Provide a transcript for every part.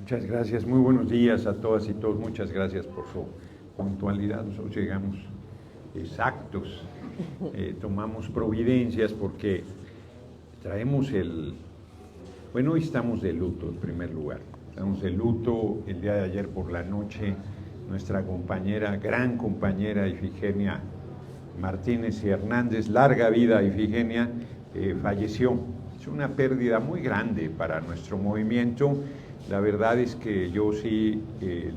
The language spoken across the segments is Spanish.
Muchas gracias, muy buenos días a todas y todos, muchas gracias por su puntualidad. Nosotros llegamos exactos, tomamos providencias porque traemos bueno, hoy estamos de luto en primer lugar, estamos de luto. El día de ayer por la noche nuestra compañera, gran compañera Ifigenia Martínez y Hernández, larga vida Ifigenia, falleció. Es una pérdida muy grande para nuestro movimiento. La verdad es que yo sí,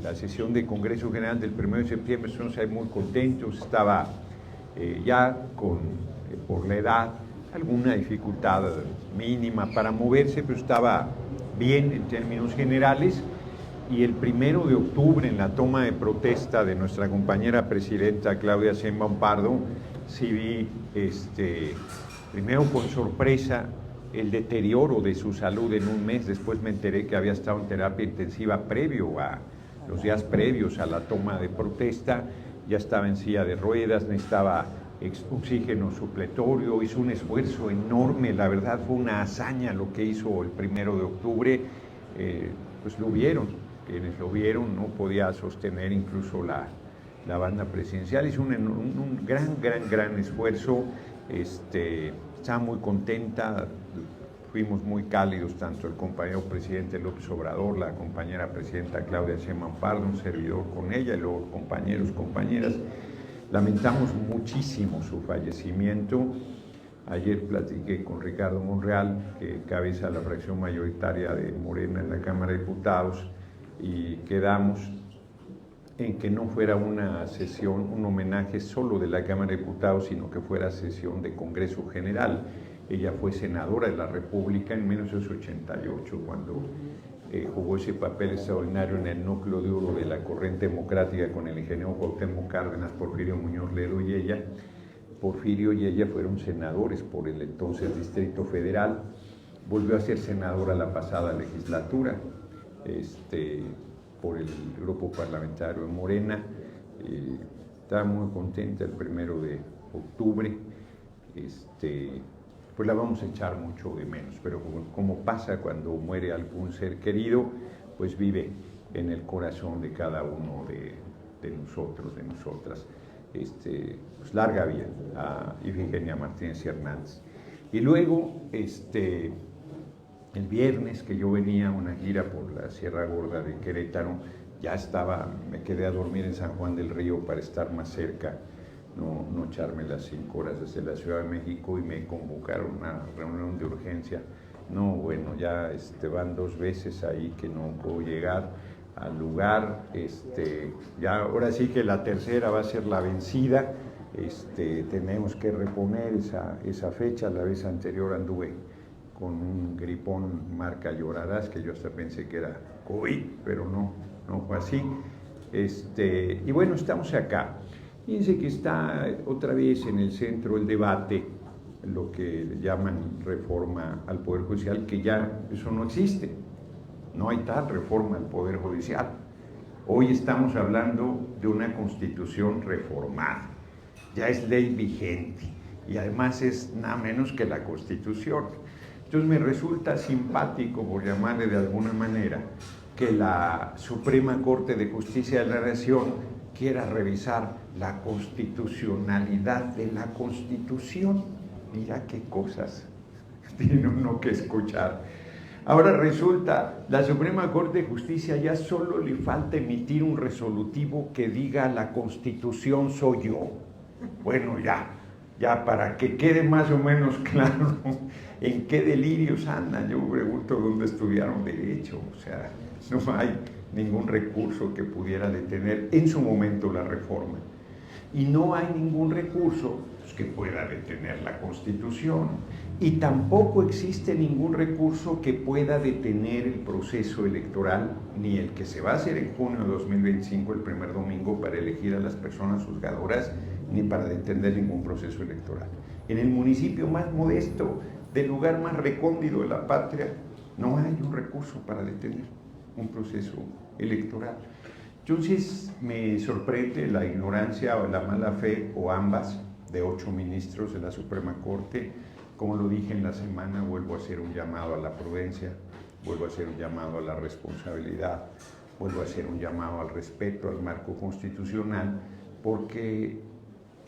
la sesión de Congreso General del 1 de septiembre, estamos ahí muy contentos. Estaba ya por la edad, alguna dificultad mínima para moverse, pero estaba bien en términos generales. Y el 1 de octubre, en la toma de protesta de nuestra compañera presidenta Claudia Sheinbaum Pardo, sí vi, primero con sorpresa, el deterioro de su salud en un mes. Después me enteré que había estado en terapia intensiva los días previos a la toma de protesta. Ya estaba en silla de ruedas, necesitaba oxígeno supletorio, hizo un esfuerzo enorme. La verdad fue una hazaña lo que hizo el 1 de octubre. Pues lo vieron, quienes lo vieron, no podía sostener incluso la banda presidencial. Hizo un gran esfuerzo. Estaba muy contenta, fuimos muy cálidos, tanto el compañero presidente López Obrador, la compañera presidenta Claudia Sheinbaum Pardo, un servidor con ella, y luego compañeros, compañeras. Lamentamos muchísimo su fallecimiento. Ayer platiqué con Ricardo Monreal, que cabeza la fracción mayoritaria de Morena en la Cámara de Diputados, y quedamos en que no fuera una sesión, un homenaje solo de la Cámara de Diputados, sino que fuera sesión de Congreso General. Ella fue senadora de la República en 1988, cuando jugó ese papel extraordinario en el núcleo duro de la corriente democrática con el ingeniero Cuauhtémoc Cárdenas, Porfirio Muñoz Ledo y ella. Porfirio y ella fueron senadores por el entonces Distrito Federal. Volvió a ser senadora la pasada legislatura, por el grupo parlamentario de Morena. Estaba muy contenta el 1 de octubre. Pues la vamos a echar mucho de menos, pero como pasa cuando muere algún ser querido, pues vive en el corazón de cada uno de nosotros, de nosotras. Pues larga vida a Ifigenia Martínez y Hernández. Y luego, el viernes que yo venía a una gira por la Sierra Gorda de Querétaro, me quedé a dormir en San Juan del Río para estar más cerca, no echarme las 5 horas desde la Ciudad de México, y me convocaron a una reunión de urgencia. No, bueno, ya van 2 veces ahí que no puedo llegar al lugar. Ya ahora sí que la tercera va a ser la vencida. Tenemos que reponer esa fecha. La vez anterior anduve con un gripón marca Llorarás, que yo hasta pensé que era COVID, pero no fue así. Y bueno, estamos acá. Fíjense que está otra vez en el centro el debate, lo que llaman reforma al Poder Judicial, que ya eso no existe. No hay tal reforma al Poder Judicial. Hoy estamos hablando de una Constitución reformada. Ya es ley vigente y además es nada menos que la Constitución. Entonces me resulta simpático, por llamarle de alguna manera, que la Suprema Corte de Justicia de la Nación quiera revisar la constitucionalidad de la Constitución. Mira qué cosas tiene uno que escuchar. Ahora resulta, la Suprema Corte de Justicia ya solo le falta emitir un resolutivo que diga la Constitución soy yo. Bueno, ya para que quede más o menos claro en qué delirios andan. Yo pregunto dónde estudiaron Derecho. O sea, no hay ningún recurso que pudiera detener en su momento la reforma. Y no hay ningún recurso que pueda detener la Constitución. Y tampoco existe ningún recurso que pueda detener el proceso electoral, ni el que se va a hacer en junio de 2025, el primer domingo, para elegir a las personas juzgadoras, ni para detener ningún proceso electoral. En el municipio más modesto, del lugar más recóndito de la patria, no hay un recurso para detener un proceso electoral. Entonces me sorprende la ignorancia o la mala fe, o ambas, de 8 ministros de la Suprema Corte. Como lo dije en la semana, vuelvo a hacer un llamado a la prudencia. vuelvo a hacer un llamado a la responsabilidad, vuelvo a hacer un llamado al respeto al marco constitucional, porque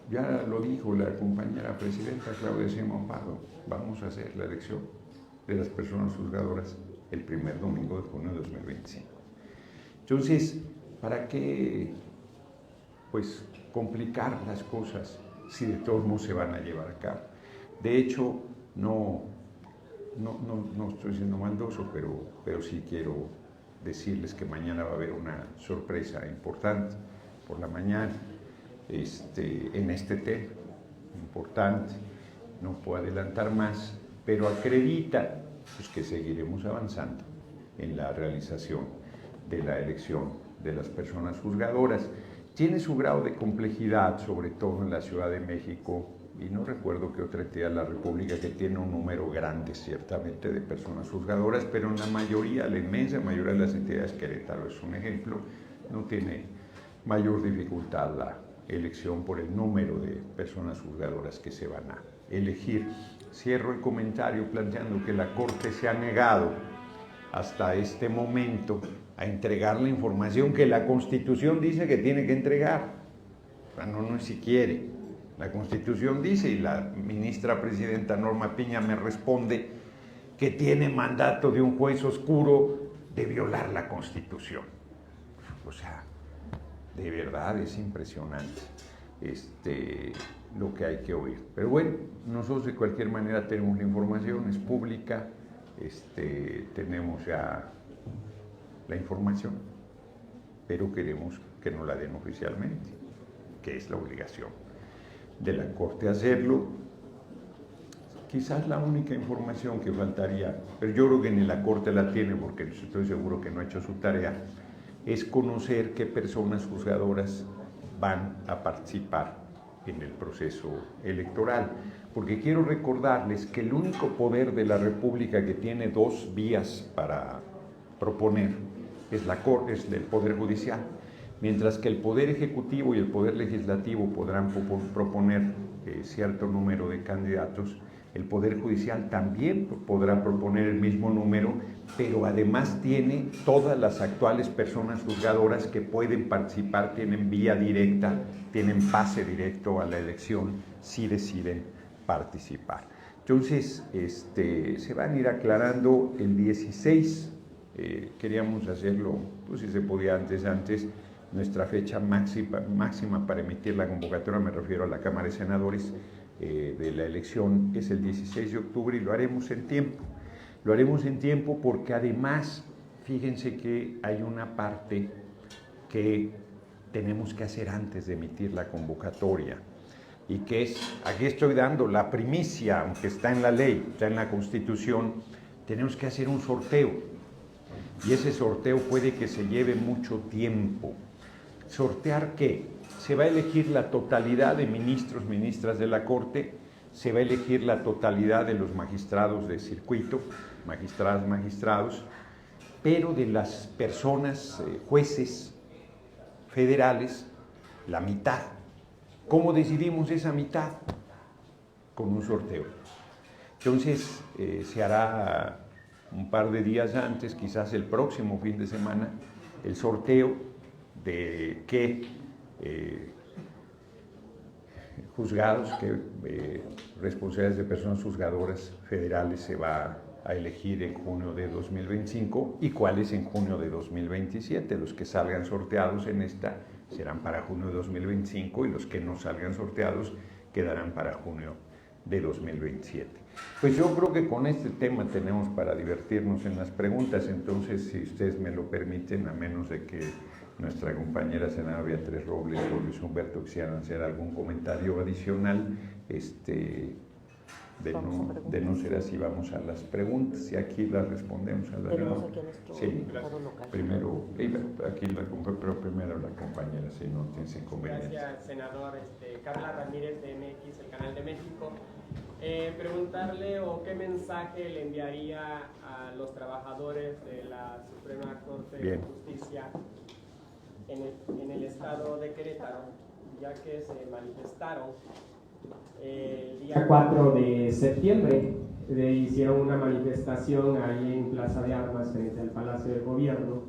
ya lo dijo la compañera presidenta Claudia Sheinbaum Pardo, vamos a hacer la elección de las personas juzgadoras el primer domingo de junio de 2025. Entonces, ¿para qué pues complicar las cosas si de todos modos se van a llevar a cabo? De hecho, no estoy siendo maldoso, pero sí quiero decirles que mañana va a haber una sorpresa importante por la mañana en este tema, importante, no puedo adelantar más, pero acredita pues, que seguiremos avanzando en la realización de la elección de las personas juzgadoras. Tiene su grado de complejidad, sobre todo en la Ciudad de México, y no recuerdo qué otra entidad de la República que tiene un número grande, ciertamente, de personas juzgadoras, pero en la mayoría, la inmensa mayoría de las entidades, Querétaro es un ejemplo, no tiene mayor dificultad la elección por el número de personas juzgadoras que se van a elegir. Cierro el comentario planteando que la Corte se ha negado hasta este momento a entregar la información que la Constitución dice que tiene que entregar. O sea, no si quiere. La Constitución dice, y la ministra presidenta Norma Piña me responde, que tiene mandato de un juez oscuro de violar la Constitución. O sea, de verdad es impresionante lo que hay que oír. Pero bueno, nosotros de cualquier manera tenemos la información, es pública, tenemos ya la información, pero queremos que nos la den oficialmente, que es la obligación de la Corte hacerlo. Quizás la única información que faltaría, pero yo creo que ni la Corte la tiene porque estoy seguro que no ha hecho su tarea, es conocer qué personas juzgadoras van a participar en el proceso electoral. Porque quiero recordarles que el único poder de la República que tiene dos vías para proponer es la Corte, es el Poder Judicial. Mientras que el Poder Ejecutivo y el Poder Legislativo podrán proponer cierto número de candidatos, el Poder Judicial también podrá proponer el mismo número, pero además tiene todas las actuales personas juzgadoras que pueden participar, tienen vía directa, tienen pase directo a la elección si deciden participar. Entonces, se van a ir aclarando el 16, queríamos hacerlo, pues si se podía antes, nuestra fecha máxima para emitir la convocatoria, me refiero a la Cámara de Senadores, de la elección es el 16 de octubre y lo haremos en tiempo. Lo haremos en tiempo porque además, fíjense que hay una parte que tenemos que hacer antes de emitir la convocatoria y que es, aquí estoy dando la primicia, aunque está en la ley, está en la Constitución, tenemos que hacer un sorteo y ese sorteo puede que se lleve mucho tiempo. ¿Sortear qué? Se va a elegir la totalidad de ministros, ministras de la Corte, se va a elegir la totalidad de los magistrados de circuito, magistradas, magistrados, pero de las personas, jueces federales, la mitad. ¿Cómo decidimos esa mitad? Con un sorteo. Entonces, se hará un par de días antes, quizás el próximo fin de semana, el sorteo de qué juzgados, qué responsabilidades de personas juzgadoras federales se va a elegir en junio de 2025 y cuáles en junio de 2027. Los que salgan sorteados en esta serán para junio de 2025 y los que no salgan sorteados quedarán para junio de 2027. Pues yo creo que con este tema tenemos para divertirnos en las preguntas, entonces si ustedes me lo permiten, a menos de que nuestra compañera senadora Beatriz Robles o Luis Humberto quisieran hacer algún comentario adicional, de no ser así, vamos a las preguntas y aquí las respondemos a las preguntas. Sí, primero, pero primero la compañera, si no tienes inconveniente. Gracias, senador. Carla Ramírez de MX, el Canal de México. Preguntarle o qué mensaje le enviaría a los trabajadores de la Suprema Corte de Justicia en el estado de Querétaro, ya que se manifestaron el día 4 de septiembre hicieron una manifestación ahí en Plaza de Armas frente al Palacio del Gobierno,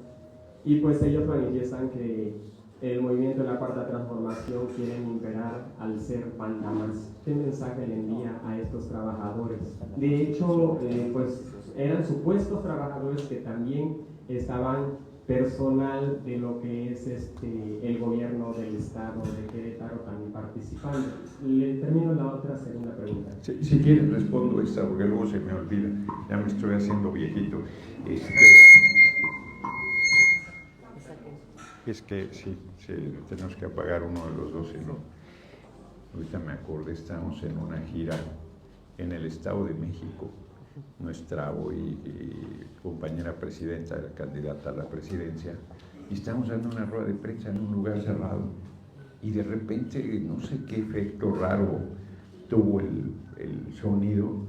y pues ellos manifiestan que el movimiento de la Cuarta Transformación quieren imperar al ser manda más. ¿Qué mensaje le envía a estos trabajadores? De hecho, pues eran supuestos trabajadores que también estaban personal de lo que es el gobierno del estado de Querétaro también participando. Le termino la otra segunda pregunta. Si quieres respondo esta porque luego se me olvida, ya me estoy haciendo viejito. Es que sí, tenemos que apagar uno de los dos, ¿no? Ahorita me acordé, estamos en una gira en el Estado de México. Nuestra hoy compañera presidenta, la candidata a la presidencia, y estamos dando una rueda de prensa en un lugar cerrado, y de repente, no sé qué efecto raro tuvo el sonido,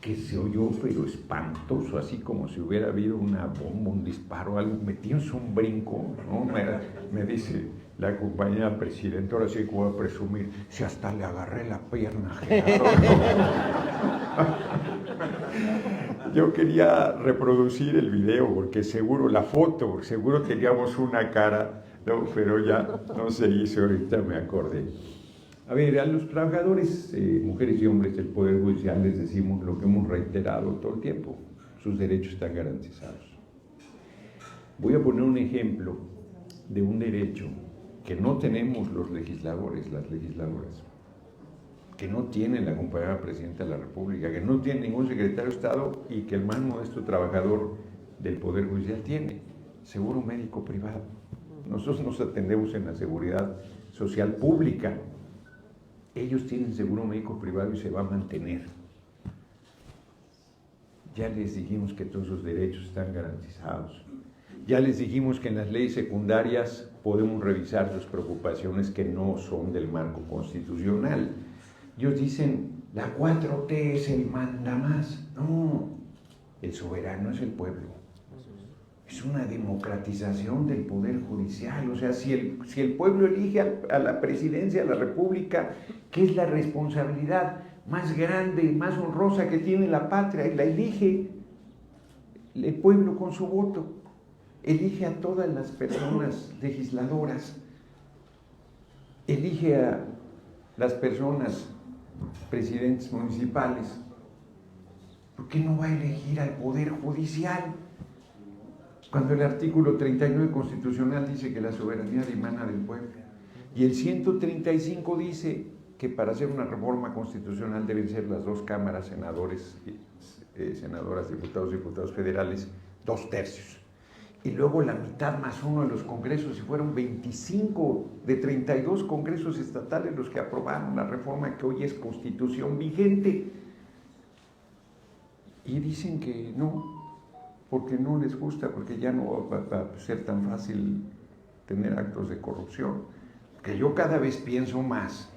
que se oyó pero espantoso, así como si hubiera habido una bomba, un disparo, algo, metimos un brinco, ¿no? Me dice la compañera presidenta, ahora sí que voy a presumir, si hasta le agarré la pierna, Gerardo. Yo quería reproducir el video porque seguro, la foto, seguro teníamos una cara, ¿no? Pero ya no se hizo, ahorita me acordé. A ver, a los trabajadores, mujeres y hombres del Poder Judicial les decimos lo que hemos reiterado todo el tiempo, sus derechos están garantizados. Voy a poner un ejemplo de un derecho que no tenemos los legisladores, las legisladoras, que no tiene la compañera presidenta de la República, que no tiene ningún secretario de Estado y que el más modesto trabajador del Poder Judicial tiene, seguro médico privado. Nosotros nos atendemos en la seguridad social pública. Ellos tienen seguro médico privado y se va a mantener. Ya les dijimos que todos sus derechos están garantizados. Ya les dijimos que en las leyes secundarias podemos revisar sus preocupaciones que no son del marco constitucional. Ellos dicen, la 4T es el mandamás. No, el soberano es el pueblo. Es una democratización del Poder Judicial. O sea, si el pueblo elige a la presidencia de la República, que es la responsabilidad más grande, más honrosa que tiene la patria, y la elige el pueblo con su voto. Elige a todas las personas legisladoras. Elige a las personas presidentes municipales. ¿Por qué no va a elegir al Poder Judicial? Cuando el artículo 39 constitucional dice que la soberanía emana del pueblo, y el 135 dice que para hacer una reforma constitucional deben ser las dos cámaras, senadores, senadoras, diputados y diputados federales, 2/3. Y luego la mitad más uno de los congresos, y fueron 25 de 32 congresos estatales los que aprobaron la reforma que hoy es constitución vigente. Y dicen que no, porque no les gusta, porque ya no va a ser tan fácil tener actos de corrupción. Que yo cada vez pienso más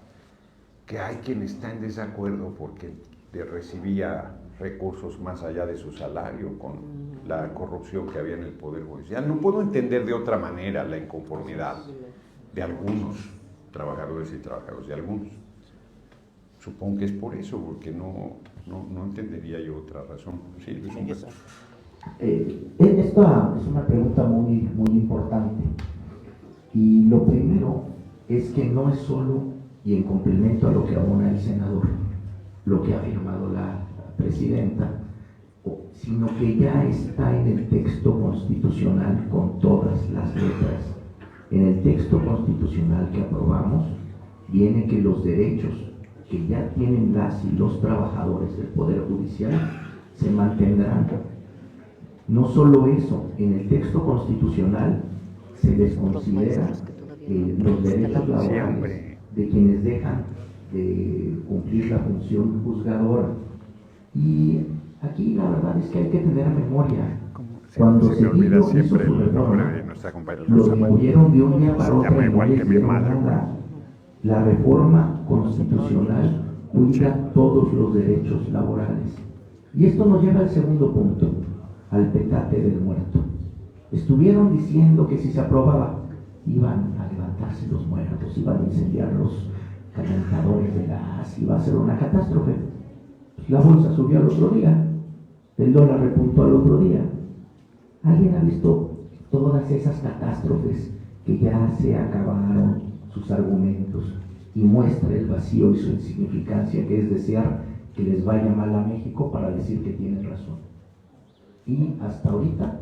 que hay quien está en desacuerdo porque le recibía recursos más allá de su salario con la corrupción que había en el Poder Judicial. No puedo entender de otra manera la inconformidad de algunos trabajadores y trabajadoras, de algunos. Supongo que es por eso, porque no entendería yo otra razón. Sí, esta es una pregunta muy importante, y lo primero es que no es solo, y en complemento a lo que abona el senador, lo que ha afirmado la presidenta, sino que ya está en el texto constitucional con todas las letras. En el texto constitucional que aprobamos viene que los derechos que ya tienen las y los trabajadores del Poder Judicial se mantendrán. No solo eso, en el texto constitucional se les considera los derechos laborales de quienes dejan de cumplir la función juzgadora. Y aquí la verdad es que hay que tener memoria. Cuando se hizo su reforma, los movieron de un día para otro, igual que mi madre. La reforma constitucional cuida todos los derechos laborales. Y esto nos lleva al segundo punto, al petate del muerto. Estuvieron diciendo que si se aprobaba, iban a levantarse los muertos, iban a incendiar los calentadores de gas, iba a ser una catástrofe. la bolsa subió al otro día, el dólar repuntó al otro día. ¿Alguien ha visto todas esas catástrofes que ya se acabaron sus argumentos y muestra el vacío y su insignificancia, que es desear que les vaya mal a México para decir que tienen razón? Y hasta ahorita,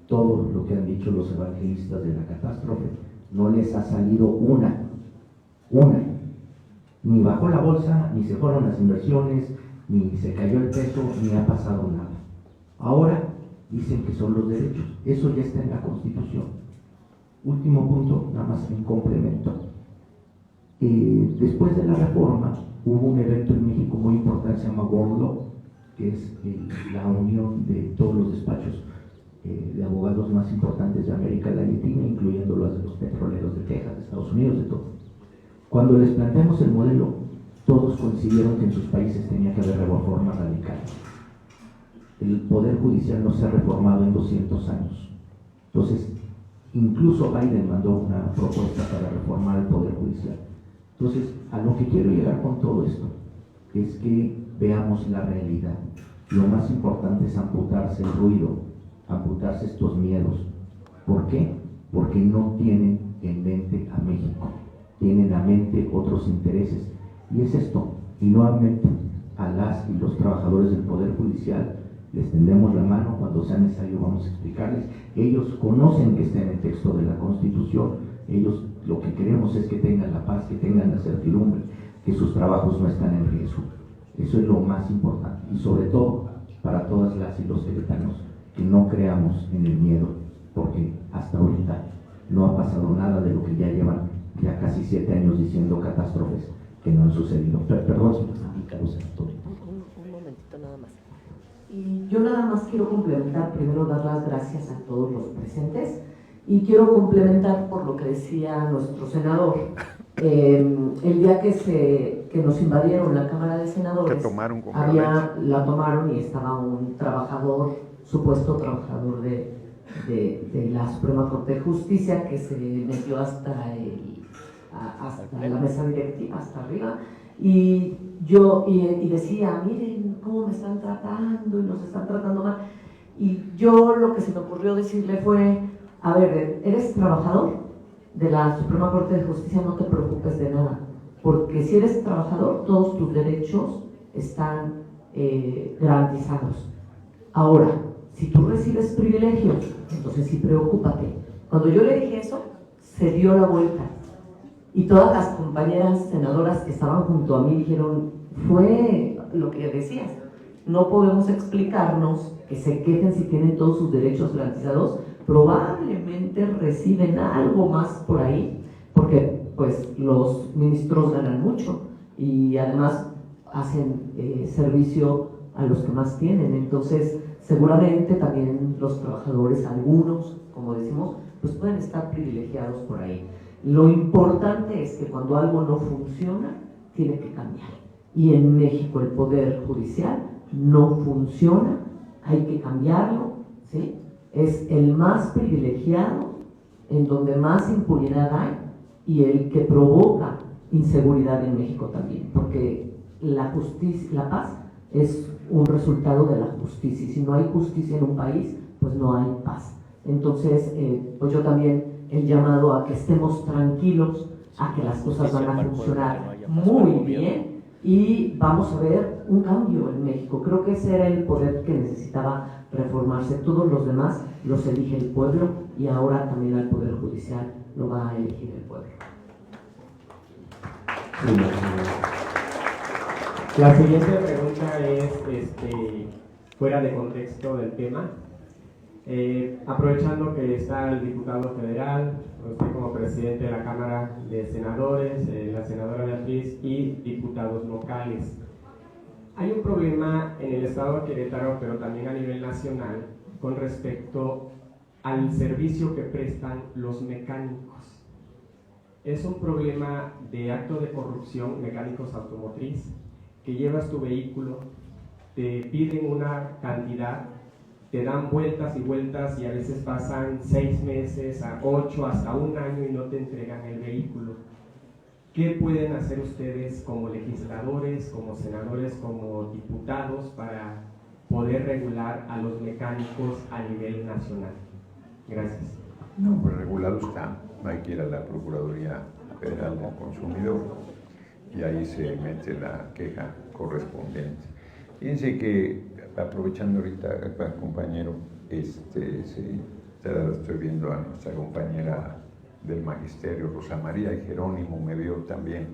todo lo que han dicho los evangelistas de la catástrofe, no les ha salido una, ni bajó la bolsa, ni se fueron las inversiones, ni se cayó el peso, ni ha pasado nada. Ahora dicen que son los derechos, eso ya está en la Constitución. Último punto, nada más en complemento. Después de la reforma hubo un evento en México muy importante, se llama World Law, que es la unión de todos los despachos de abogados más importantes de América Latina, incluyendo los de los petroleros de Texas, de Estados Unidos, de todo. Cuando les planteamos el modelo, todos coincidieron que en sus países tenía que haber reformas radicales. El Poder Judicial no se ha reformado en 200 años. Entonces, incluso Biden mandó una propuesta para reformar el Poder Judicial. Entonces, a lo que quiero llegar con todo esto es que veamos la realidad. Lo más importante es amputarse el ruido, amputarse estos miedos. ¿Por qué? Porque no tienen en mente a México, tienen a mente otros intereses. Y es esto, y nuevamente a las y los trabajadores del Poder Judicial les tendemos la mano cuando sea necesario, vamos a explicarles. Ellos conocen que está en el texto de la Constitución, ellos lo que queremos es que tengan la paz, que tengan la certidumbre, que sus trabajos no están en riesgo. Eso es lo más importante, y sobre todo para todas las y los queretanos, que no creamos en el miedo, porque hasta ahorita no ha pasado nada de lo que ya llevan ya casi 7 años diciendo catástrofes que no han sucedido. Perdón, señor senador. Un momentito nada más. Y yo nada más quiero complementar, primero dar las gracias a todos los presentes, y quiero complementar por lo que decía nuestro senador. El día que nos invadieron la Cámara de Senadores, la tomaron y estaba un trabajador, supuesto trabajador de la Suprema Corte de Justicia, que se metió hasta la mesa directiva, hasta arriba, y decía, miren cómo me están tratando y nos están tratando mal. Y yo lo que se me ocurrió decirle fue, a ver, eres trabajador de la Suprema Corte de Justicia, no te preocupes de nada, porque si eres trabajador, todos tus derechos están garantizados. Ahora, si tú recibes privilegios, entonces sí preocúpate. Cuando yo le dije eso, se dio la vuelta. Y todas las compañeras senadoras que estaban junto a mí dijeron, fue lo que decías, no podemos explicarnos que se quejen si tienen todos sus derechos garantizados, probablemente reciben algo más por ahí, porque pues los ministros ganan mucho y además hacen servicio a los que más tienen. Entonces seguramente también los trabajadores, algunos, como decimos, pues pueden estar privilegiados por ahí. Lo importante es que cuando algo no funciona, tiene que cambiar. Y en México el Poder Judicial no funciona, hay que cambiarlo, ¿sí? Es el más privilegiado, en donde más impunidad hay, y el que provoca inseguridad en México también, porque la paz es un resultado de la justicia, y si no hay justicia en un país, pues no hay paz. Entonces, pues yo también el llamado a que estemos tranquilos, a que las cosas van a funcionar muy bien y vamos a ver un cambio en México. Creo que ese era el poder que necesitaba reformarse. Todos los demás los elige el pueblo y ahora también al Poder Judicial lo va a elegir el pueblo. La siguiente pregunta es fuera de contexto del tema. Aprovechando que está el diputado federal, usted como presidente de la Cámara de Senadores, la senadora Beatriz y diputados locales, hay un problema en el estado de Querétaro, pero también a nivel nacional, con respecto al servicio que prestan los mecánicos. Es un problema de acto de corrupción, mecánicos automotriz, que llevas tu vehículo, te piden una cantidad, te dan vueltas y vueltas y a veces pasan 6 meses, a 8, hasta un año y no te entregan el vehículo. ¿qué pueden hacer ustedes como legisladores, como senadores, como diputados para poder regular a los mecánicos a nivel nacional? Gracias. No, pues regulado está. Hay que ir a la Procuraduría Federal del Consumidor y ahí se mete la queja correspondiente. Fíjense que, aprovechando ahorita, compañero, ahora estoy viendo a nuestra compañera del Magisterio, Rosa María, y Jerónimo me vio también,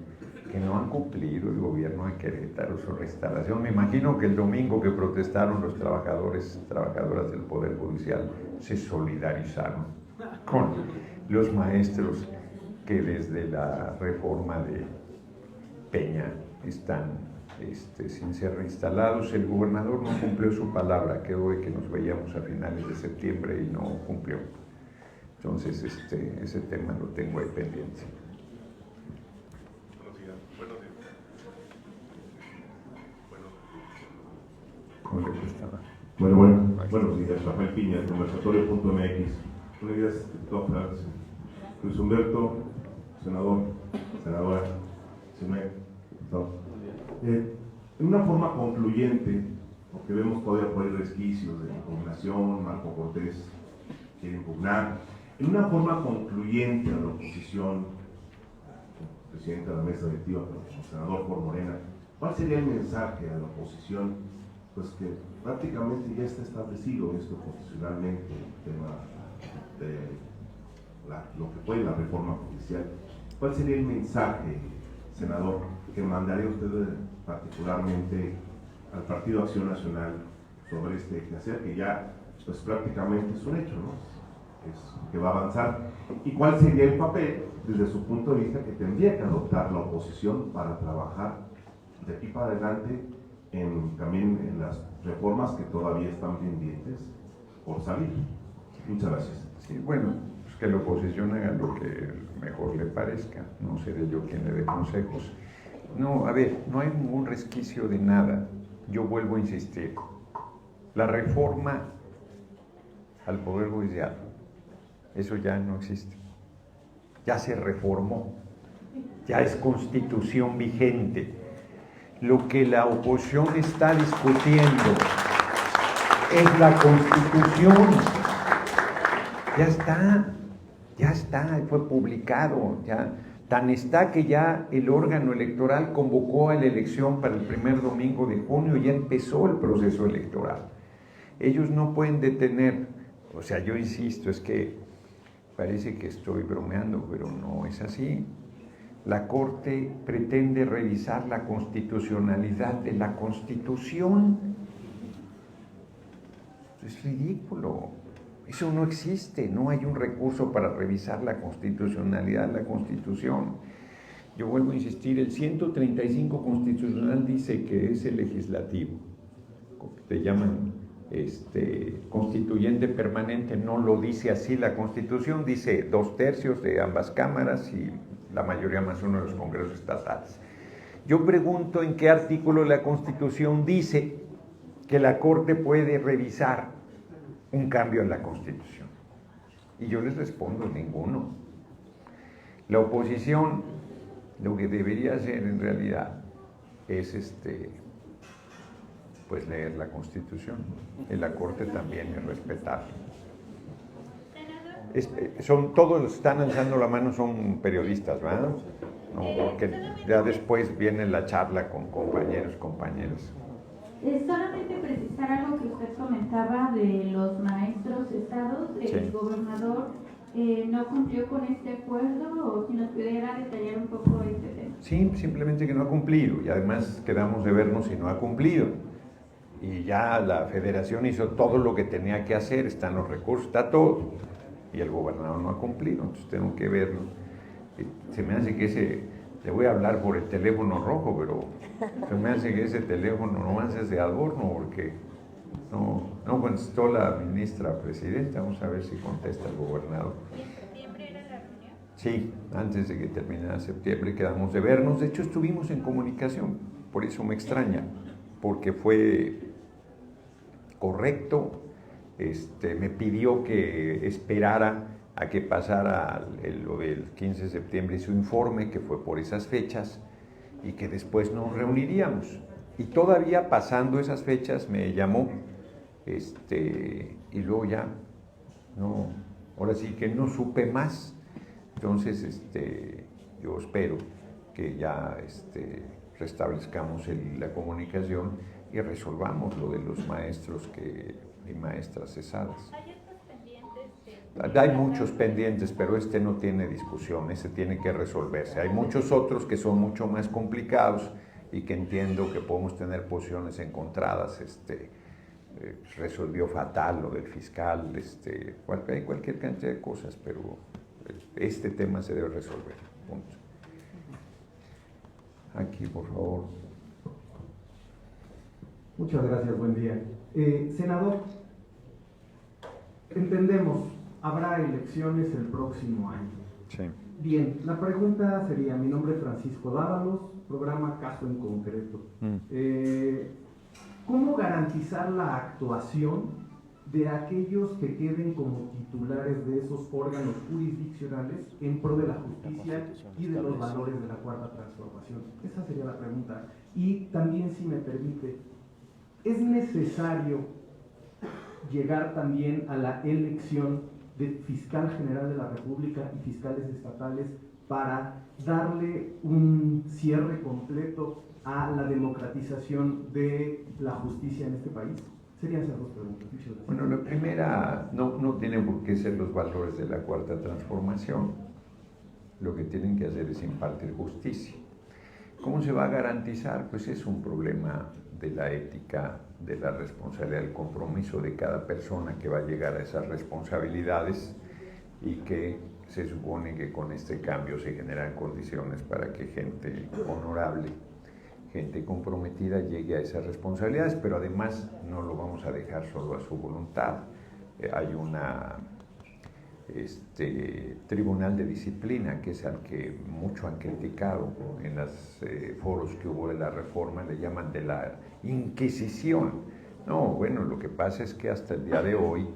que no han cumplido el gobierno de Querétaro su restauración. Me imagino que el domingo que protestaron los trabajadoras del Poder Judicial se solidarizaron con los maestros que desde la reforma de Peña están sin ser reinstalados. El gobernador no cumplió su palabra, quedó de que nos veíamos a finales de septiembre y no cumplió. Entonces, ese tema lo tengo ahí pendiente. ¿Cómo le gustaba? Buenos días, Rafael Piña, conversatorio.mx. Buenos días, diputado federal, Luis Humberto, senador, senadora, señor diputado. En una forma concluyente, porque vemos todavía por ahí resquicios de impugnación, Marco Cortés quiere impugnar, en una forma concluyente a la oposición, como presidente de la mesa directiva, pero como senador por Morena, ¿cuál sería el mensaje a la oposición? Pues que prácticamente ya está establecido esto constitucionalmente, el tema de lo que fue la reforma judicial. ¿Cuál sería el mensaje, senador, que mandaría usted particularmente al Partido Acción Nacional sobre este quehacer que ya pues prácticamente es un hecho, ¿no? Que va a avanzar? ¿Y cuál sería el papel, desde su punto de vista, que tendría que adoptar la oposición para trabajar de aquí para adelante también en las reformas que todavía están pendientes por salir? Muchas gracias. Sí, bueno, pues que la oposición haga lo que mejor le parezca, no seré yo quien le dé consejos. No, a ver, no hay ningún resquicio de nada. Yo vuelvo a insistir, la reforma al Poder Judicial, eso ya no existe, ya se reformó, ya es constitución vigente. Lo que la oposición está discutiendo es la Constitución. Ya está, fue publicado, ya. Tan está que ya el órgano electoral convocó a la elección para el primer domingo de junio, ya empezó el proceso electoral. Ellos no pueden detener, o sea, yo insisto, es que parece que estoy bromeando, pero no es así. La Corte pretende revisar la constitucionalidad de la Constitución. Es ridículo. Eso no existe. No hay un recurso para revisar la constitucionalidad de la Constitución. Yo vuelvo a insistir, el 135 constitucional dice que es el legislativo. Te llaman constituyente permanente, no lo dice así la Constitución, dice 2/3 de ambas cámaras y la mayoría más uno de los congresos estatales. Yo pregunto en qué artículo de la Constitución dice que la Corte puede revisar un cambio en la Constitución. Y yo les respondo, ninguno. La oposición lo que debería hacer en realidad es pues leer la Constitución. En la Corte también es respetarla. Todos los que están alzando la mano son periodistas, ¿verdad? No, porque ya después viene la charla con compañeras. Solamente precisar algo que usted comentaba de los maestros cesados. El gobernador no cumplió con este acuerdo, o si nos pudiera detallar un poco este tema. Sí, simplemente que no ha cumplido, y además quedamos de vernos si no ha cumplido. Y ya la federación hizo todo lo que tenía que hacer, están los recursos, está todo, y el gobernador no ha cumplido, entonces tengo que verlo. Se me hace que le voy a hablar por el teléfono rojo, pero se me hace que ese teléfono no es de adorno, porque no contestó la ministra presidenta. Vamos a ver si contesta el gobernador. ¿Y en septiembre era la reunión? Sí, antes de que terminara septiembre quedamos de vernos. De hecho, estuvimos en comunicación, por eso me extraña, porque fue correcto. Me pidió que esperara a que pasara lo del 15 de septiembre y su informe, que fue por esas fechas, y que después nos reuniríamos. Y todavía pasando esas fechas me llamó, y luego ya, no, ahora sí que no supe más. Entonces, yo espero que ya restablezcamos la comunicación y resolvamos lo de los maestros y maestras cesadas. Hay muchos pendientes, pero no tiene discusión, ese tiene que resolverse. Hay muchos otros que son mucho más complicados y que entiendo que podemos tener posiciones encontradas. Resolvió fatal lo del fiscal, hay cualquier cantidad de cosas, pero este tema se debe resolver. Punto. Aquí, por favor. Muchas gracias, buen día. Senador, entendemos, habrá elecciones el próximo año. Sí. Bien, la pregunta sería, mi nombre es Francisco Dávalos, programa Caso en Concreto. ¿Cómo garantizar la actuación de aquellos que queden como titulares de esos órganos jurisdiccionales en pro de la justicia y de los valores de la Cuarta Transformación? Esa sería la pregunta. Y también, si me permite, ¿es necesario llegar también a la elección de fiscal general de la República y fiscales estatales para darle un cierre completo a la democratización de la justicia en este país? Serían esas dos preguntas. Bueno, la primera, no tienen por qué ser los valores de la Cuarta Transformación. Lo que tienen que hacer es impartir justicia. ¿Cómo se va a garantizar? Pues es un problema de la ética, de la responsabilidad, del compromiso de cada persona que va a llegar a esas responsabilidades, y que se supone que con este cambio se generan condiciones para que gente honorable, gente comprometida llegue a esas responsabilidades, pero además no lo vamos a dejar solo a su voluntad. Hay una tribunal de disciplina, que es al que mucho han criticado en los foros que hubo de la reforma, le llaman de la Inquisición. No, bueno, lo que pasa es que hasta el día de hoy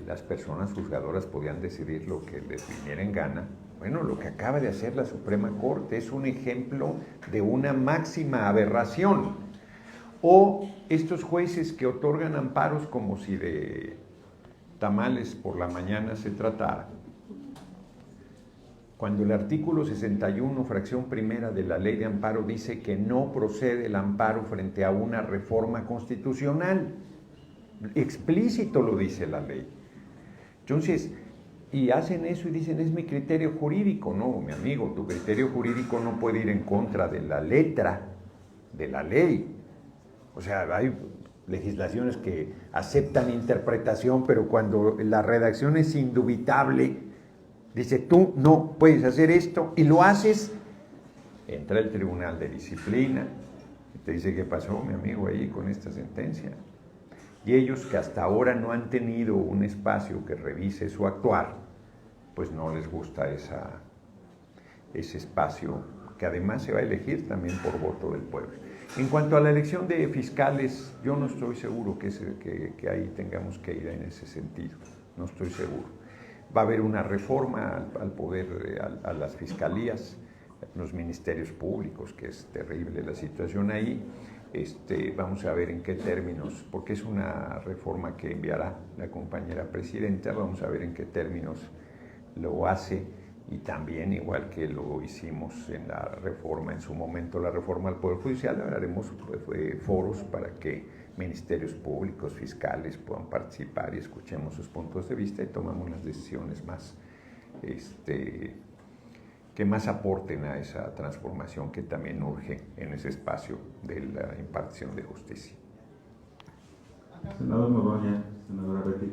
las personas juzgadoras podían decidir lo que les viniera en gana. Bueno, lo que acaba de hacer la Suprema Corte es un ejemplo de una máxima aberración. O estos jueces que otorgan amparos como si de tamales por la mañana se tratara, cuando el artículo 61, fracción primera de la Ley de Amparo dice que no procede el amparo frente a una reforma constitucional. Explícito lo dice la ley. Entonces, y hacen eso y dicen, es mi criterio jurídico. No, mi amigo, tu criterio jurídico no puede ir en contra de la letra de la ley. O sea, hay legislaciones que aceptan interpretación, pero cuando la redacción es indubitable, dice, tú no puedes hacer esto, y lo haces, entra el Tribunal de Disciplina y te dice, ¿qué pasó, mi amigo, ahí con esta sentencia? Y ellos, que hasta ahora no han tenido un espacio que revise su actuar, pues no les gusta ese espacio, que además se va a elegir también por voto del pueblo. En cuanto a la elección de fiscales, yo no estoy seguro que ahí tengamos que ir en ese sentido, no estoy seguro. Va a haber una reforma al poder, a las fiscalías, los ministerios públicos, que es terrible la situación ahí. Vamos a ver en qué términos, porque es una reforma que enviará la compañera presidenta, vamos a ver en qué términos lo hace, y también, igual que lo hicimos en la reforma, en su momento, la reforma al Poder Judicial, haremos foros para que ministerios públicos, fiscales puedan participar y escuchemos sus puntos de vista y tomamos las decisiones más, que más aporten a esa transformación que también urge en ese espacio de la impartición de justicia. Senador Noroña, senadora Betty,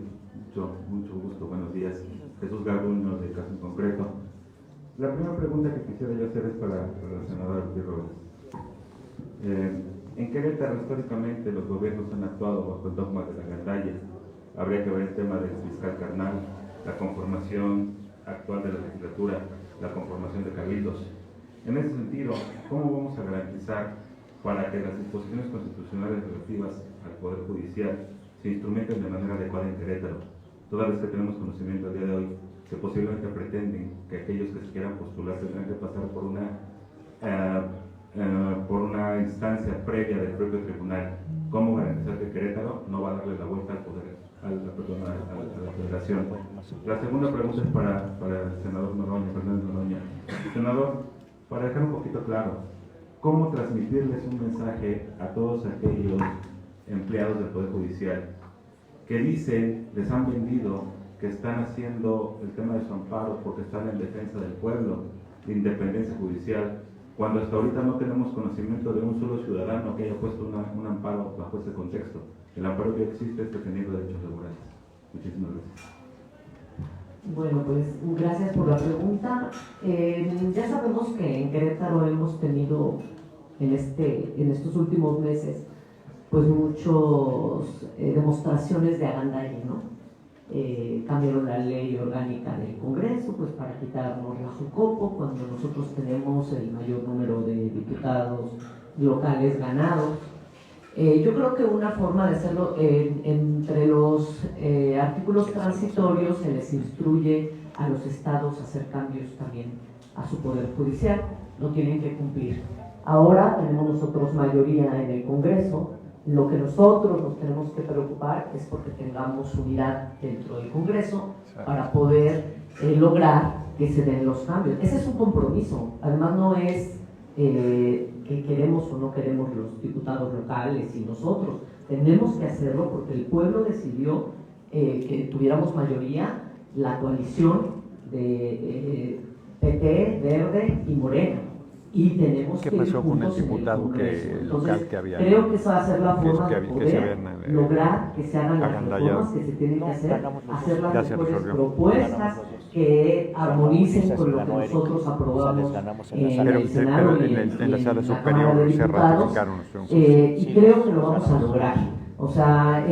mucho gusto, buenos días. Jesús Garduño, de Caso en Concreto. La primera pregunta que quisiera yo hacer es para la senadora Betty Robles. En Querétaro, históricamente, los gobiernos han actuado bajo el dogma de la gandalla. Habría que ver el tema del fiscal carnal, la conformación actual de la legislatura, la conformación de cabildos. En ese sentido, ¿cómo vamos a garantizar para que las disposiciones constitucionales relativas al Poder Judicial se instrumenten de manera adecuada en Querétaro? Toda vez que tenemos conocimiento a día de hoy que posiblemente pretenden que aquellos que se quieran postular tendrán que pasar por una instancia previa del propio tribunal. ¿Cómo garantizar que Querétaro no va a darle la vuelta al poder, a la federación? La segunda pregunta es para el senador Noroña, Fernández Noroña. Senador, para dejar un poquito claro, ¿cómo transmitirles un mensaje a todos aquellos empleados del Poder Judicial que dicen, les han vendido, que están haciendo el tema de su amparo porque están en defensa del pueblo, de independencia judicial, cuando hasta ahorita no tenemos conocimiento de un solo ciudadano que haya puesto un amparo bajo ese contexto? El amparo que existe es defendiendo derechos laborales. Muchísimas gracias. Bueno, pues gracias por la pregunta. Ya sabemos que en Querétaro hemos tenido en estos últimos meses pues muchas demostraciones de agandalle, ¿no? Cambiaron la ley orgánica del Congreso pues para quitarnos la Jucopo cuando nosotros tenemos el mayor número de diputados locales ganados. Yo creo que una forma de hacerlo, entre los artículos transitorios se les instruye a los estados a hacer cambios también a su poder judicial, no tienen que cumplir. Ahora tenemos nosotros mayoría en el Congreso. Lo que nosotros nos tenemos que preocupar es porque tengamos unidad dentro del Congreso para poder lograr que se den los cambios. Ese es un compromiso, además no es que queremos o no queremos los diputados locales y nosotros. Tenemos que hacerlo porque el pueblo decidió que tuviéramos mayoría, la coalición de PT, Verde y Morena. Y tenemos ¿Qué que pasó con el diputado local que había? Creo que esa va a ser la forma de poder lograr que se hagan las reformas que se tienen que hacer las mejores propuestas que armonicen con lo que nosotros aprobamos en el Senado y en la Sala Superior de Diputados, y creo que lo vamos a lograr. O sea,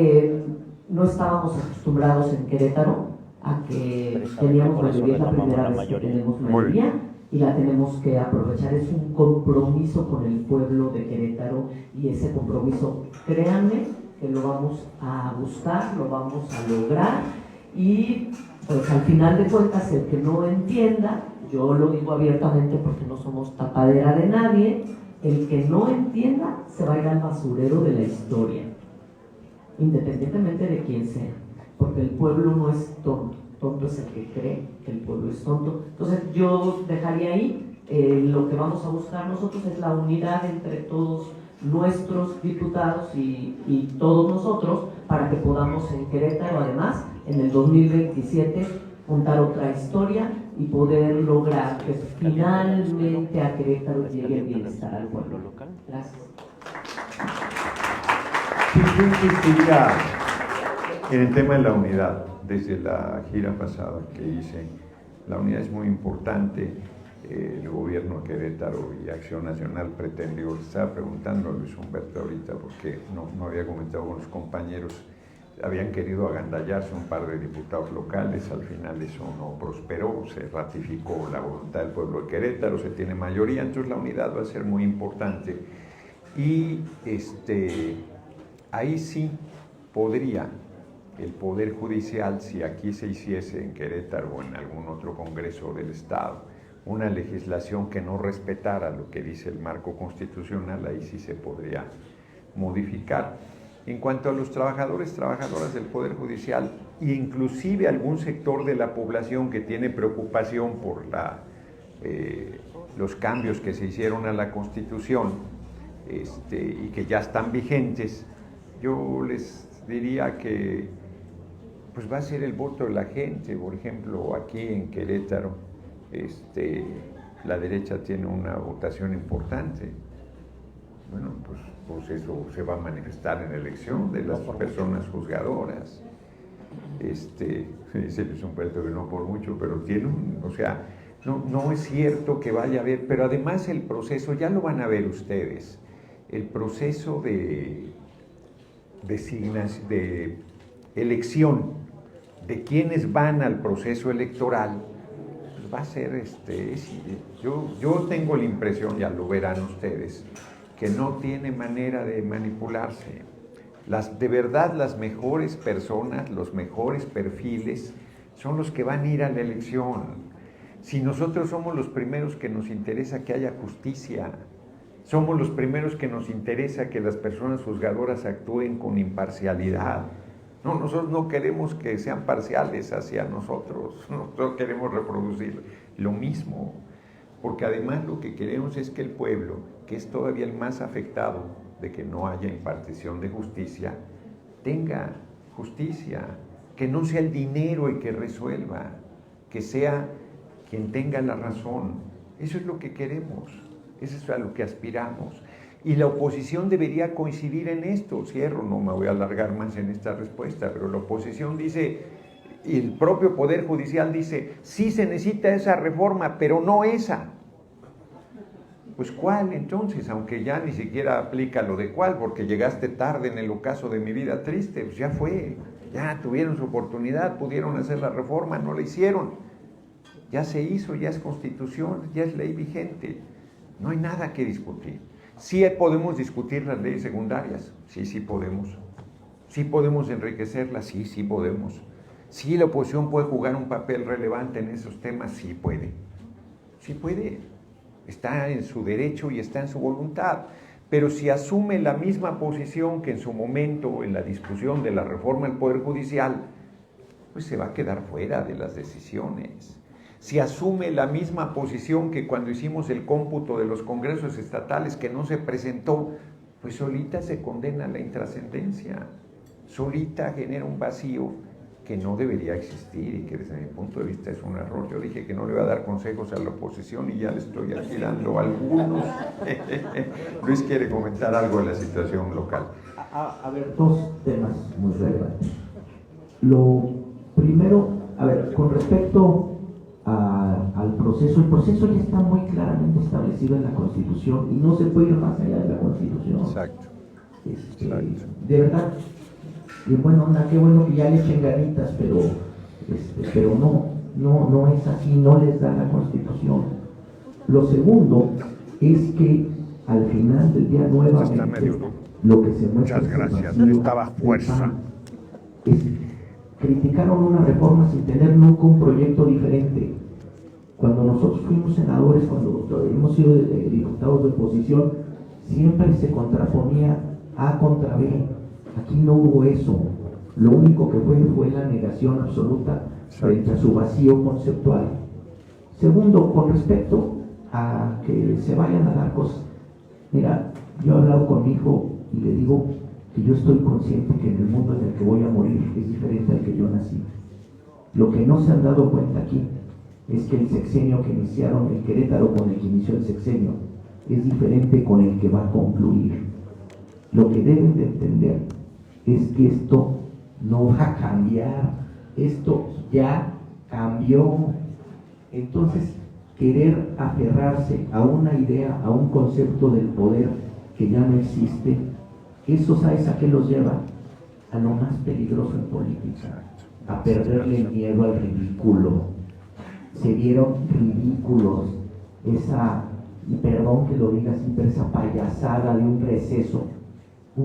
no estábamos acostumbrados en Querétaro a que teníamos mayoría, es la primera vez que tenemos mayoría y la tenemos que aprovechar. Es un compromiso con el pueblo de Querétaro y ese compromiso, créanme que lo vamos a buscar, lo vamos a lograr y pues al final de cuentas el que no entienda, yo lo digo abiertamente porque no somos tapadera de nadie, el que no entienda se va a ir al basurero de la historia, independientemente de quién sea, porque el pueblo no es tonto. Tonto es el que cree que el pueblo es tonto. Entonces yo dejaría ahí, lo que vamos a buscar nosotros es la unidad entre todos nuestros diputados y todos nosotros para que podamos en Querétaro, además, en el 2027, contar otra historia y poder lograr que finalmente a Querétaro llegue el bienestar al pueblo local. Gracias. Sí, yo insistiría en el tema de la unidad. Desde la gira pasada que hice, la unidad es muy importante. El gobierno de Querétaro y Acción Nacional pretendió, estaba preguntando a Luis Humberto ahorita, porque no había comentado con los compañeros, habían querido agandallarse un par de diputados locales, al final eso no prosperó, se ratificó la voluntad del pueblo de Querétaro, se tiene mayoría, entonces la unidad va a ser muy importante. Y ahí sí podría el Poder Judicial, si aquí se hiciese en Querétaro o en algún otro congreso del Estado, una legislación que no respetara lo que dice el marco constitucional, ahí sí se podría modificar. En cuanto a los trabajadores, trabajadoras del Poder Judicial, e inclusive algún sector de la población que tiene preocupación por los cambios que se hicieron a la Constitución y que ya están vigentes, yo les diría que pues va a ser el voto de la gente. Por ejemplo, aquí en Querétaro, la derecha tiene una votación importante. Bueno, pues eso se va a manifestar en la elección de las personas juzgadoras. Dice Luis Humberto que no por mucho, pero tiene no es cierto que vaya a haber, pero además el proceso, ya lo van a ver ustedes, el proceso de elección de quienes van al proceso electoral, pues va a ser yo tengo la impresión, ya lo verán ustedes, que no tiene manera de manipularse. De verdad, las mejores personas, los mejores perfiles son los que van a ir a la elección. Si nosotros somos los primeros que nos interesa que haya justicia, somos los primeros que nos interesa que las personas juzgadoras actúen con imparcialidad. No, nosotros no queremos que sean parciales hacia nosotros, nosotros queremos reproducir lo mismo, porque además lo que queremos es que el pueblo, que es todavía el más afectado de que no haya impartición de justicia, tenga justicia, que no sea el dinero el que resuelva, que sea quien tenga la razón. Eso es lo que queremos, eso es a lo que aspiramos. Y la oposición debería coincidir en esto. Cierro, no me voy a alargar más en esta respuesta, pero la oposición dice, y el propio Poder Judicial dice, sí se necesita esa reforma, pero no esa. Pues ¿cuál entonces? Aunque ya ni siquiera aplica lo de cuál, porque llegaste tarde en el ocaso de mi vida triste, pues ya fue, ya tuvieron su oportunidad, pudieron hacer la reforma, no la hicieron. Ya se hizo, ya es constitución, ya es ley vigente, no hay nada que discutir. Sí podemos discutir las leyes secundarias, sí podemos. Sí podemos enriquecerlas, sí podemos. Sí la oposición puede jugar un papel relevante en esos temas, sí puede. Sí puede. Está en su derecho y está en su voluntad. Pero si asume la misma posición que en su momento en la discusión de la reforma del Poder Judicial, pues se va a quedar fuera de las decisiones. Si asume la misma posición que cuando hicimos el cómputo de los congresos estatales que no se presentó, pues solita se condena la intrascendencia, solita genera un vacío que no debería existir y que desde mi punto de vista es un error. Yo dije que no le iba a dar consejos a la oposición y ya le estoy aquí dando algunos. Luis quiere comentar algo de la situación local. A ver, dos temas muy relevantes. Lo primero, a ver, con respecto al proceso, el proceso ya está muy claramente establecido en la Constitución y no se puede ir más allá de la Constitución. Exacto. Exacto. De verdad, y bueno, qué bueno que ya le echen ganitas, pero no es así, no les da la Constitución. Lo segundo es que al final del día nuevamente lo que se muestra. Muchas gracias, necesitaba fuerza. Criticaron una reforma sin tener nunca un proyecto diferente. Cuando nosotros fuimos senadores, cuando hemos sido diputados de oposición, siempre se contraponía A contra B. Aquí no hubo eso. Lo único que fue la negación absoluta frente a su vacío conceptual. Segundo, con respecto a que se vayan a dar cosas. Mira, yo he hablado con mi hijo y le digo que yo estoy consciente que en el mundo en el que voy a morir es diferente al que yo nací. Lo que no se han dado cuenta aquí es que el sexenio que iniciaron en Querétaro con el que inició el sexenio es diferente con el que va a concluir. Lo que deben de entender es que esto no va a cambiar, esto ya cambió. Entonces, querer aferrarse a una idea, a un concepto del poder que ya no existe, eso, ¿sabes a qué los lleva? A lo más peligroso en política, a perderle miedo al ridículo. Se vieron ridículos, y perdón que lo diga así, pero esa payasada de un receso.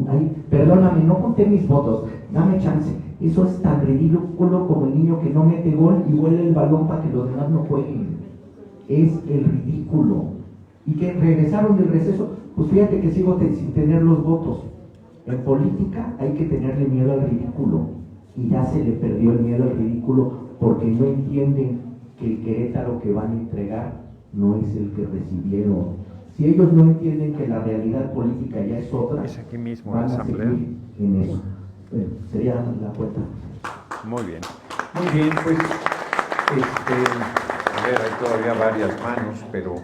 Ay, perdóname, no conté mis votos, dame chance. Eso es tan ridículo como el niño que no mete gol y huele el balón para que los demás no jueguen. Es el ridículo. Y que regresaron del receso, pues fíjate que sigo sin tener los votos. En política hay que tenerle miedo al ridículo, y ya se le perdió el miedo al ridículo porque no entienden que el Querétaro que van a entregar no es el que recibieron. Si ellos no entienden que la realidad política ya es otra, es aquí mismo, van la a seguir en eso. Sería la cuenta. Muy bien, pues a ver, hay todavía varias manos, pero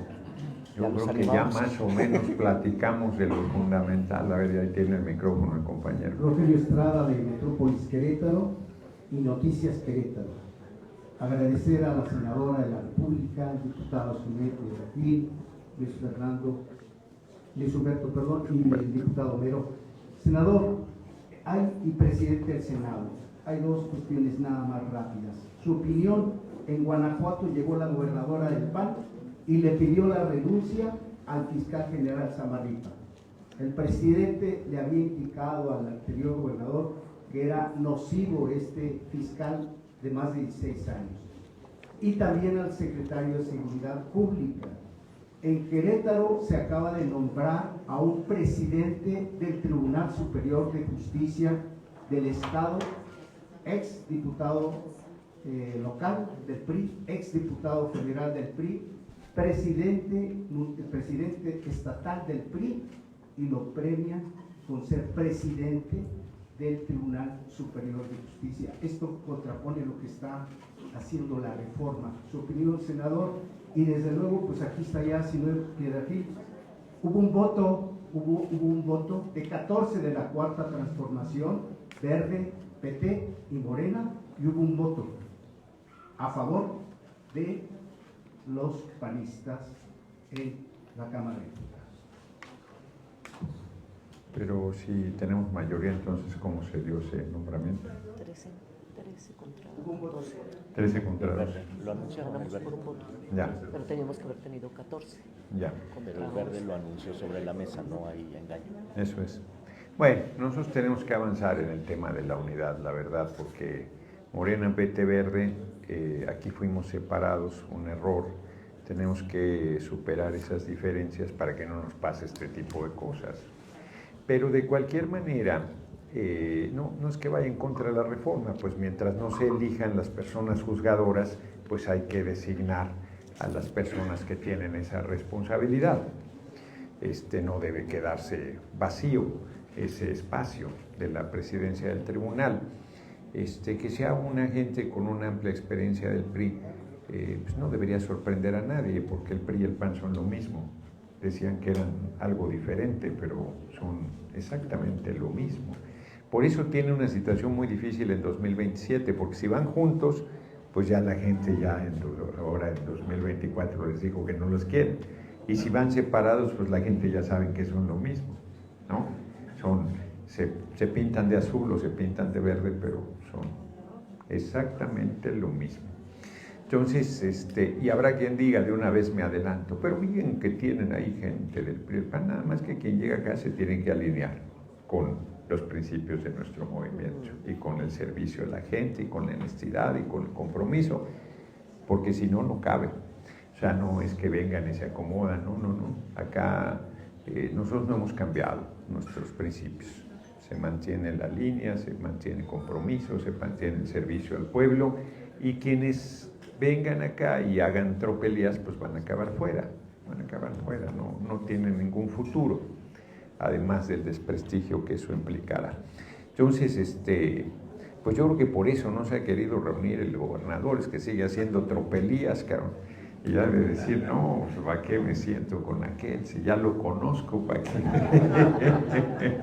yo creo que ya más o menos platicamos de lo fundamental. A ver, ahí tiene el micrófono el compañero. Rogelio Estrada, de Metrópolis Querétaro y Noticias Querétaro. Agradecer a la senadora de la República, el diputado Zunet de Brasil, Luis Humberto, y el diputado Mero. Senador, y presidente del Senado, hay dos cuestiones nada más rápidas. Su opinión: en Guanajuato llegó la gobernadora del PAN y le pidió la renuncia al fiscal general Samarripa. El presidente le había indicado al anterior gobernador que era nocivo este fiscal de más de 16 años. Y también al secretario de Seguridad Pública. En Querétaro se acaba de nombrar a un presidente del Tribunal Superior de Justicia del Estado, ex diputado local del PRI, ex diputado federal del PRI, presidente estatal del PRI, y lo premian con ser presidente del Tribunal Superior de Justicia. Esto contrapone lo que está haciendo la reforma. Su opinión, senador, y desde luego, pues aquí está ya Sinué Piedrafil. Hubo un voto de 14 de la Cuarta Transformación, Verde, PT y Morena, y hubo un voto a favor de los panistas en la Cámara de Diputados. Pero si tenemos mayoría, entonces, ¿cómo se dio ese nombramiento? 13 contra Hubo un voto. 12. 13 contra 2. Lo anunciaron el Ganamos verde. por un voto. Ya, Pero teníamos que haber tenido 14. ya, Pero el verde lo anunció sobre la mesa, no hay engaño. eso es. Bueno, nosotros tenemos que avanzar en el tema de la unidad, la verdad, porque Morena, PT, Verde, aquí fuimos separados, un error. Tenemos que superar esas diferencias para que no nos pase este tipo de cosas. Pero de cualquier manera, no es que vaya en contra de la reforma, pues mientras no se elijan las personas juzgadoras, pues hay que designar a las personas que tienen esa responsabilidad. No debe quedarse vacío ese espacio de la presidencia del tribunal. Que sea una gente con una amplia experiencia del PRI, pues no debería sorprender a nadie, porque el PRI y el PAN son lo mismo. Decían que eran algo diferente, pero son exactamente lo mismo. Por eso tiene una situación muy difícil en 2027, porque si van juntos, pues ya la gente ahora en 2024 les dijo que no los quieren. Y si van separados, pues la gente ya sabe que son lo mismo, ¿no? Se pintan de azul o se pintan de verde, pero son exactamente lo mismo. Entonces, y habrá quien diga, de una vez me adelanto, pero bien que tienen ahí gente del PRI, nada más que quien llega acá se tienen que alinear con los principios de nuestro movimiento y con el servicio a la gente y con la honestidad y con el compromiso, porque si no, no cabe. O sea, no es que vengan y se acomodan, no. Acá nosotros no hemos cambiado nuestros principios. Se mantiene la línea, se mantiene el compromiso, se mantiene el servicio al pueblo, y quienes vengan acá y hagan tropelías, pues van a acabar fuera, no tienen ningún futuro, además del desprestigio que eso implicará. Entonces, pues yo creo que por eso no se ha querido reunir el gobernador, es que sigue haciendo tropelías, cabrón, y ya de decir, no, pues, ¿para qué me siento con aquel? Si ya lo conozco, ¿para qué?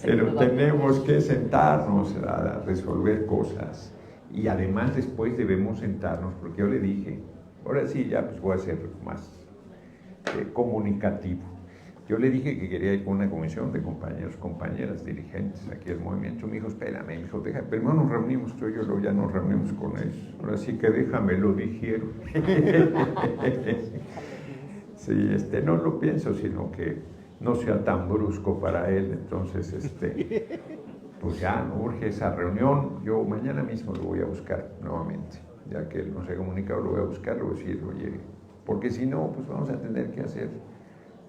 Pero tenemos que sentarnos a resolver cosas. Y además después debemos sentarnos, porque yo le dije, ahora sí ya pues voy a ser más comunicativo. Yo le dije que quería ir con una comisión de compañeros, compañeras, dirigentes aquí del movimiento. Me dijo, espérame, me dijo, primero nos reunimos tú y yo, luego ya nos reunimos con ellos. Ahora sí que déjame, lo dijeron. Sí, no lo pienso, sino que no sea tan brusco para él, entonces, pues ya no urge esa reunión. Yo mañana mismo lo voy a buscar nuevamente, ya que él no se ha comunicado, lo voy a buscar, le voy a decir, oye, porque si no, pues vamos a tener que hacer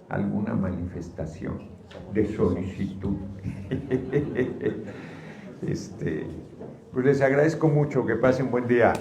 alguna manifestación de solicitud. Pues les agradezco mucho, que pasen buen día.